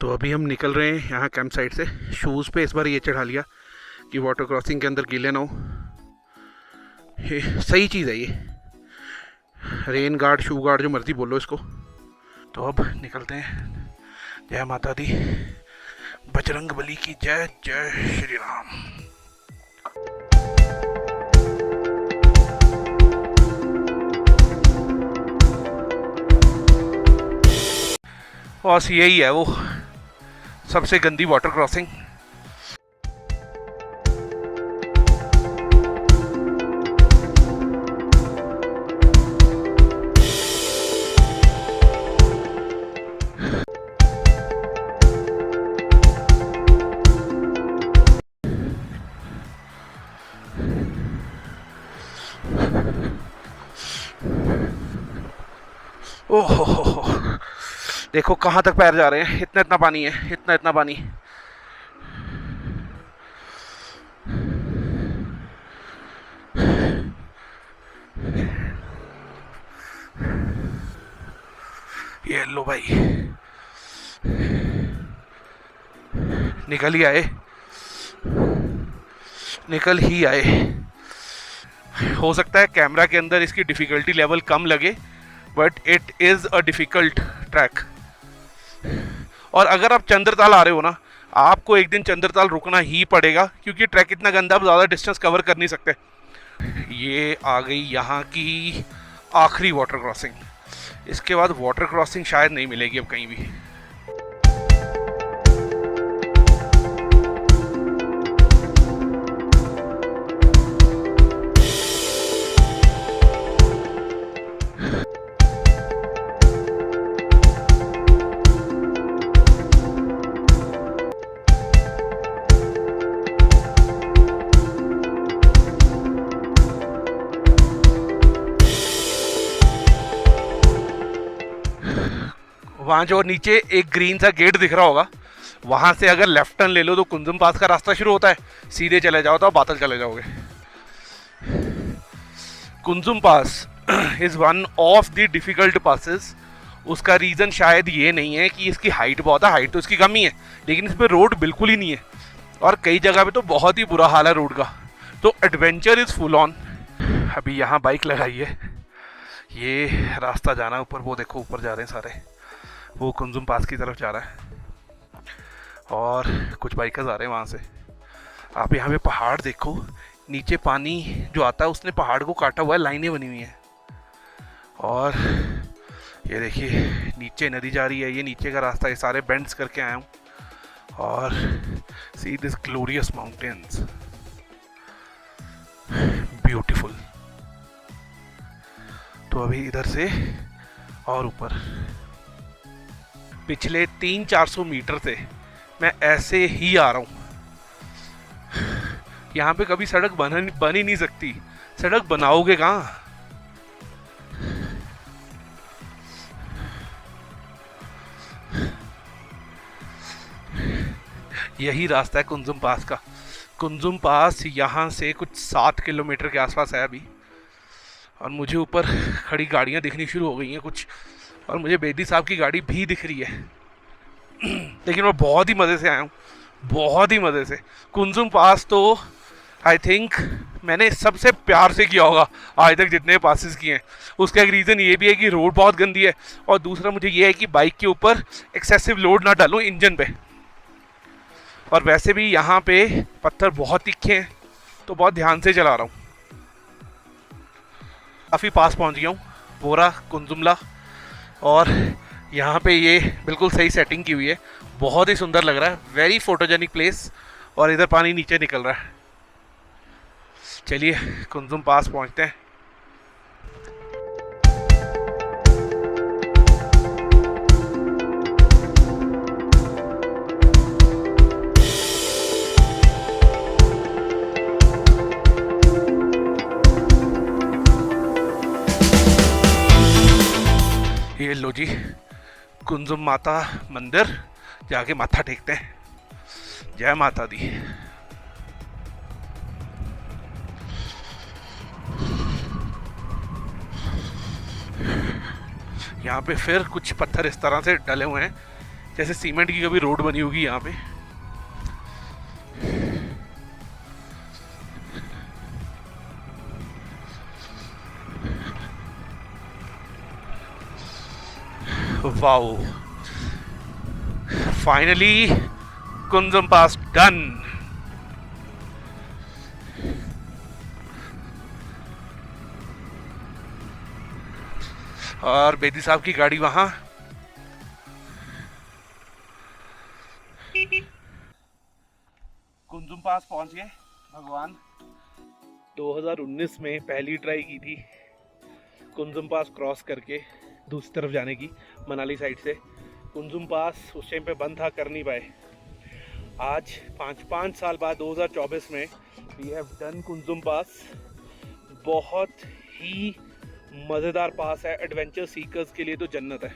तो अभी हम निकल रहे हैं यहाँ कैंप साइट से। शूज़ पे इस बार ये चढ़ा लिया कि वाटर क्रॉसिंग के अंदर गीले ना हो। ये सही चीज़ है ये, रेन गार्ड, शू गार्ड, जो मर्जी बोलो इसको। तो अब निकलते हैं। जय माता दी, बजरंग बली की जय, जय श्री राम। बस यही है वो सबसे गंदी वाटर क्रॉसिंग। ओहो, देखो कहाँ तक पैर जा रहे हैं। इतना इतना पानी है, इतना इतना पानी। ये लो भाई, निकल ही आए, निकल ही आए। हो सकता है कैमरा के अंदर इसकी डिफ़िकल्टी लेवल कम लगे, but it is a difficult track. और अगर आप चंद्रताल आ रहे हो ना, आपको एक दिन चंद्रताल रुकना ही पड़ेगा, क्योंकि ट्रैक इतना गंदा, आप ज़्यादा डिस्टेंस कवर कर नहीं सकते। ये आ गई यहाँ की आखिरी वाटर क्रॉसिंग। इसके बाद वाटर क्रॉसिंग शायद नहीं मिलेगी अब कहीं भी। वहाँ जो नीचे एक ग्रीन सा गेट दिख रहा होगा, वहाँ से अगर लेफ्ट टर्न ले लो तो कुंजुम पास का रास्ता शुरू होता है। सीधे चले जाओ तो बातल चले जाओगे। Kunzum pass is one of the difficult passes. उसका रीज़न शायद ये नहीं है कि इसकी हाइट बहुत है, हाइट तो इसकी कम ही है, लेकिन इस पर रोड बिल्कुल ही नहीं है, और कई जगह पे तो बहुत ही बुरा हाल है रोड का। तो एडवेंचर इज़ फुल ऑन। अभी यहाँ बाइक लगाई है, ये रास्ता जाना ऊपर, वो देखो ऊपर जा रहे हैं सारे, वो कुंजुम पास की तरफ जा रहा है, और कुछ बाइकर्स आ रहे हैं वहाँ से। आप यहाँ पे पहाड़ देखो, नीचे पानी जो आता है उसने पहाड़ को काटा हुआ है, लाइनें बनी हुई हैं। और ये देखिए नीचे नदी जा रही है, ये नीचे का रास्ता, ये सारे बेंड्स करके आया हूँ। और see this glorious mountains, beautiful. तो अभी इधर से और ऊपर पिछले 300-400 मीटर से मैं ऐसे ही आ रहा हूँ। यहाँ पे कभी सड़क बन ही नहीं सकती, सड़क बनाओगे कहाँ? यही रास्ता है कुंजुम पास का। कुंजुम पास यहाँ से कुछ 7 किलोमीटर के आसपास है अभी, और मुझे ऊपर खड़ी गाड़ियाँ दिखनी शुरू हो गई हैं कुछ, और मुझे बेदी साहब की गाड़ी भी दिख रही है। लेकिन मैं बहुत ही मज़े से आया हूँ, बहुत ही मज़े से। कुंजुम पास तो आई थिंक मैंने सबसे प्यार से किया होगा आज तक जितने पासेस किए हैं। उसका एक रीज़न ये भी है कि रोड बहुत गंदी है, और दूसरा मुझे ये है कि बाइक के ऊपर एक्सेसिव लोड ना डालूँ इंजन पे। और वैसे भी यहाँ पे पत्थर बहुत तीखे हैं, तो बहुत ध्यान से चला रहा हूँ। काफ़ी पास पहुँच गया हूँ, बोरा कुंजुमला, और यहाँ पे ये बिल्कुल सही सेटिंग की हुई है, बहुत ही सुंदर लग रहा है, वेरी फोटोजेनिक प्लेस। और इधर पानी नीचे निकल रहा है। चलिए कुंजुम पास पहुँचते हैं। ये लो जी, कुंजुम माता मंदिर, जाके माथा टेकते हैं। जय माता दी। यहाँ पे फिर कुछ पत्थर इस तरह से डले हुए हैं जैसे सीमेंट की कभी रोड बनी होगी यहाँ पे। वाओ, फाइनली कुंजम पास डन। और बेदी साहब की गाड़ी वहां। कुंजुम पास पहुंच गए भगवान। 2019 में पहली ट्राई की थी कुंजुम पास क्रॉस करके दूसरी तरफ जाने की, मनाली साइड से। कुंजुम पास उस टाइम पे बंद था, कर नहीं पाए। आज पाँच साल बाद 2024 में वी हैव डन कुंजुम पास। बहुत ही मज़ेदार पास है, एडवेंचर सीकर्स के लिए तो जन्नत है।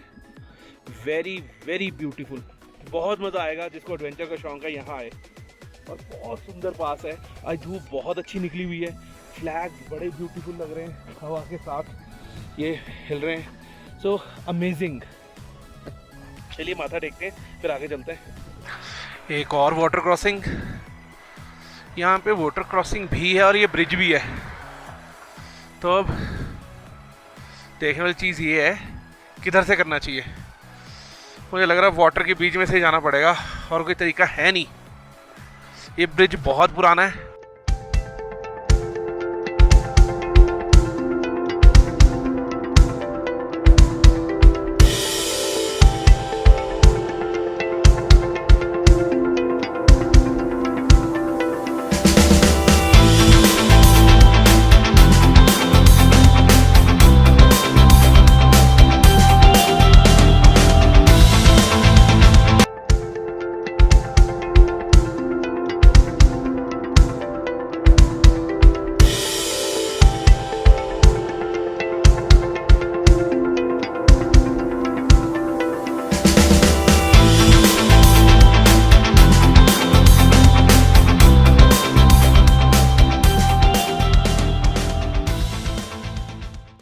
वेरी वेरी ब्यूटीफुल, बहुत मज़ा आएगा जिसको एडवेंचर का शौक है यहाँ आए। और बहुत सुंदर पास है। आज धूप बहुत अच्छी निकली हुई है, फ्लैग्स बड़े ब्यूटीफुल लग रहे हैं, हवा के साथ ये हिल रहे हैं। So amazing. चलिए माथा देखते हैं, फिर आगे चलते हैं। एक और वाटर क्रॉसिंग, यहाँ पे वाटर क्रॉसिंग भी है और ये ब्रिज भी है। तो अब देखने वाली चीज़ ये है किधर से करना चाहिए। मुझे लग रहा है वाटर के बीच में से जाना पड़ेगा, और कोई तरीका है नहीं। ये ब्रिज बहुत पुराना है।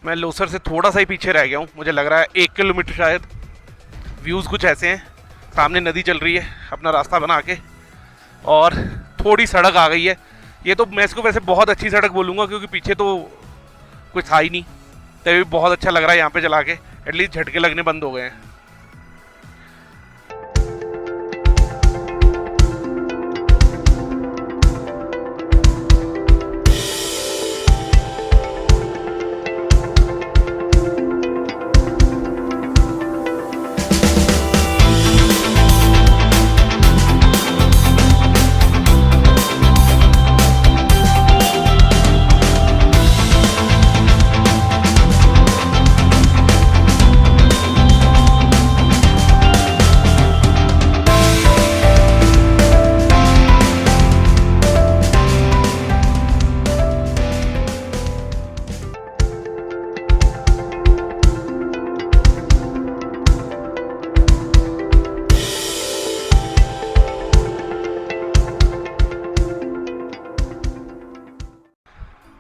मैं लोसर से थोड़ा सा ही पीछे रह गया हूँ, मुझे लग रहा है 1 किलोमीटर शायद। व्यूज़ कुछ ऐसे हैं, सामने नदी चल रही है अपना रास्ता बना के, और थोड़ी सड़क आ गई है। ये तो मैं इसको वैसे बहुत अच्छी सड़क बोलूँगा, क्योंकि पीछे तो कुछ था ही नहीं। तभी बहुत अच्छा लग रहा है यहाँ पे चला के, एटलीस्ट झटके लगने बंद हो गए हैं।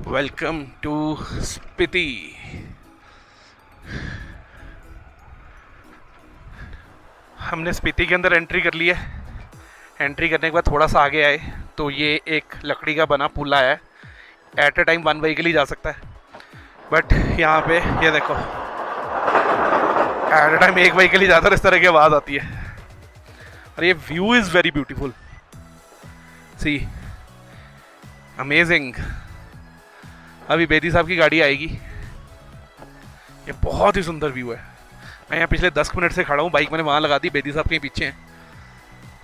Welcome to Spiti. हमने स्पीति के अंदर एंट्री कर ली है। एंट्री करने के बाद थोड़ा सा आगे आए तो ये एक लकड़ी का बना पुल आया है। एट ए टाइम 1 व्हीकल ही जा सकता है, बट यहाँ पे ये देखो एट ए टाइम 1 व्हीकल ही जाता है, इस तरह की आवाज़ आती है। और ये view is very beautiful, see amazing. अभी बेदी साहब की गाड़ी आएगी। ये बहुत ही सुंदर व्यू है। मैं यहाँ पिछले 10 मिनट से खड़ा हूँ, बाइक मैंने वहाँ लगा दी, बेदी साहब के पीछे हैं,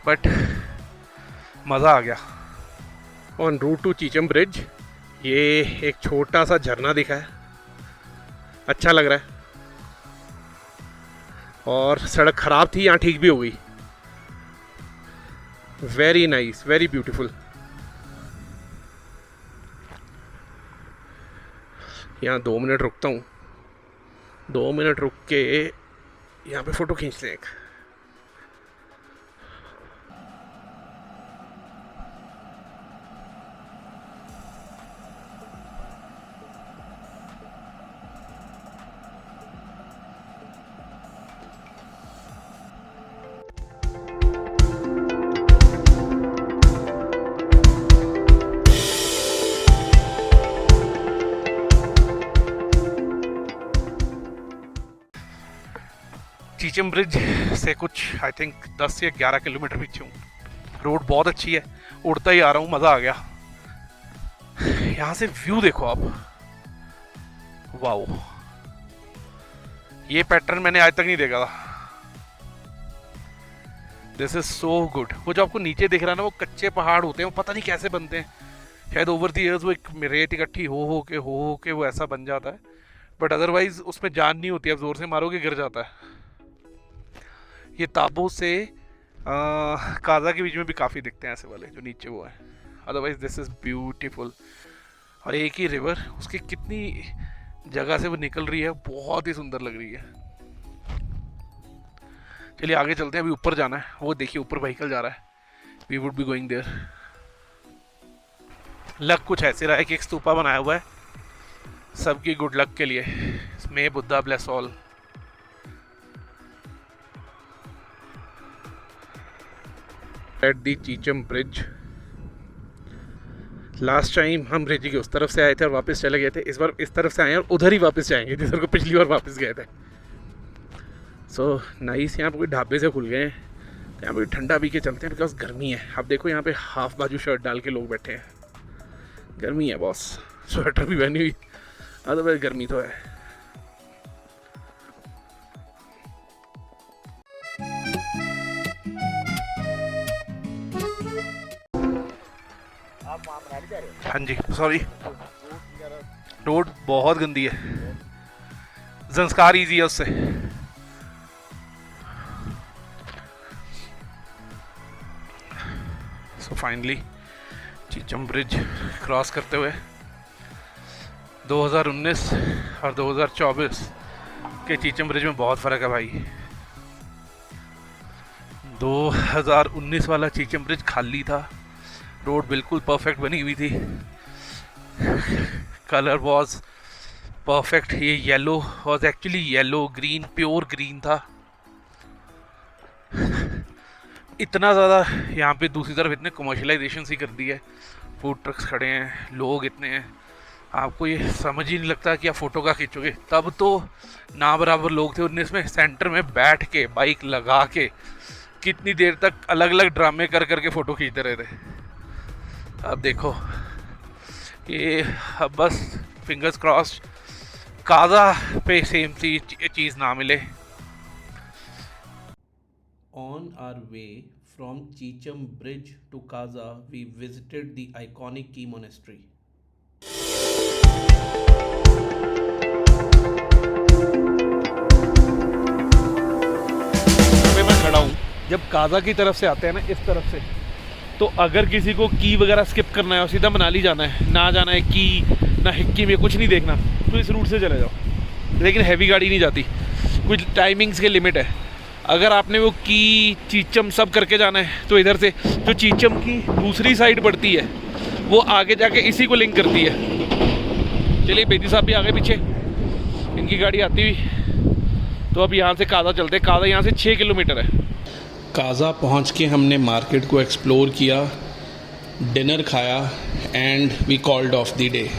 बट मज़ा आ गया। On route to Chicham bridge ये एक छोटा सा झरना दिखा है, अच्छा लग रहा है। और सड़क ख़राब थी, यहाँ ठीक भी हो गई। Very nice, very beautiful. यहाँ 2 मिनट रुकता हूँ, 2 मिनट रुक के यहाँ पे फ़ोटो खींचते हैं एक। चीचम ब्रिज से कुछ आई थिंक 10 से 11 किलोमीटर पीछे हूँ। रोड बहुत अच्छी है, उड़ता ही आ रहा हूँ, मज़ा आ गया। यहाँ से व्यू देखो आप, वाओ, ये पैटर्न मैंने आज तक नहीं देखा था। This is so good. वो जो आपको नीचे दिख रहा है ना, वो कच्चे पहाड़ होते हैं, वो पता नहीं कैसे बनते हैं, शायद ओवर द ईयर्स वो एक रेत इकट्ठी हो के वो ऐसा बन जाता है, बट अदरवाइज उसमें जान नहीं होती, आप जोर से मारोगे गिर जाता है। ये ताबो से काजा के बीच में भी काफ़ी दिखते हैं ऐसे वाले जो नीचे वो है। Otherwise this is beautiful. और एक ही रिवर, उसकी कितनी जगह से वो निकल रही है, बहुत ही सुंदर लग रही है। चलिए आगे चलते हैं, अभी ऊपर जाना है। वो देखिए ऊपर व्हीकल जा रहा है, we would be going there. Luck कुछ ऐसे रहा है कि एक स्तूपा बनाया हुआ है सबकी गुड लक के लिए, may Buddha bless all. At the Chicham bridge. Last time हम रेजी के उस तरफ से आए थे और वापस चले गए थे, इस बार इस तरफ से आए हैं और उधर ही वापस जाएंगे जिधर को पिछली बार वापस गए थे। So nice. यहाँ पे कोई ढाबे से खुल गए हैं, यहाँ पे ठंडा पी के चलते हैं, बिकॉज गर्मी है। आप देखो यहाँ पे हाफ बाजू शर्ट डाल के लोग बैठे हैं, गर्मी है बॉस। स्वेटर भी पहनी हुई, अदरवाइज गर्मी तो है। हाँ जी, सॉरी, रोड बहुत गंदी है, संस्कार इजी है उससे। So finally Chicham bridge cross करते हुए 2019 और 2024 के चीचम ब्रिज में बहुत फ़र्क है भाई। 2019 वाला चीचम ब्रिज खाली था, रोड बिल्कुल परफेक्ट बनी हुई थी, कलर वॉज परफेक्ट। ये yellow was actually yellow green, pure green था। इतना ज़्यादा यहाँ पे दूसरी तरफ इतने कमर्शलाइजेशन सी कर दी है, फूड ट्रक्स खड़े हैं, लोग इतने हैं, आपको ये समझ ही नहीं लगता कि आप फ़ोटो का खींचोगे। तब तो ना बराबर लोग थे, उनने इसमें सेंटर में बैठ के बाइक लगा के कितनी देर तक अलग अलग ड्रामे कर करके फ़ोटो खींचते रहे थे। अब देखो ये, अब बस फिंगर्स क्रॉस काजा पे सेम सी चीज़ ना मिले। On our way from Chicham Bridge to Kaza, we visited the iconic Key Monastery. मैं खड़ा हूँ, जब काजा की तरफ से आते हैं ना, इस तरफ से, तो अगर किसी को की वगैरह स्किप करना है और सीधा मनाली जाना है, ना जाना है की ना हिक्की में, कुछ नहीं देखना, तो इस रूट से चले जाओ। लेकिन हैवी गाड़ी नहीं जाती, कुछ टाइमिंग्स के लिमिट है। अगर आपने वो की चीचम सब करके जाना है तो इधर से जो चीचम की दूसरी साइड पड़ती है वो आगे जाके इसी को लिंक करती है। चलिए बेदी साहब भी आगे पीछे, इनकी गाड़ी आती हुई। तो अब यहाँ से काजा चलते हैं। काजा यहाँ से 6 किलोमीटर है। काजा पहुँच के हमने मार्केट को एक्सप्लोर किया, डिनर खाया and we called off the day.